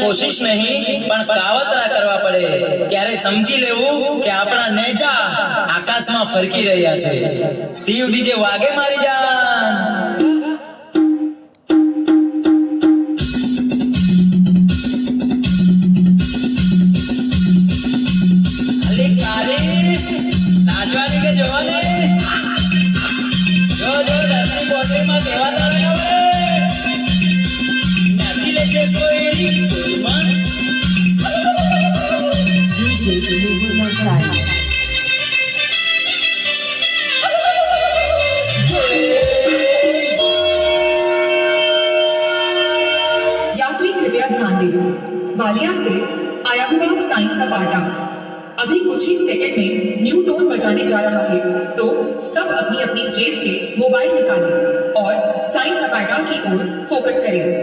कोशिश नहीं पण कावतरा करवा पड़े त्यारे समझी लेवू के आपणा नेजा आकाश में फरकी रह्या छे। शिव डीजे वागे मारी जान। अली कारे नाचवानी के जवाने जो जो दर्शन बोटे में देवाता रहे नाची लेके कोई यात्री कृपया ध्यान दें, वालिया से आया हुआ साई सपाटा अभी कुछ ही सेकंड में न्यू टोन बजाने जा रहा है, तो सब अपनी अपनी जेब से मोबाइल निकालें और साई सपाटा की ओर फोकस करें।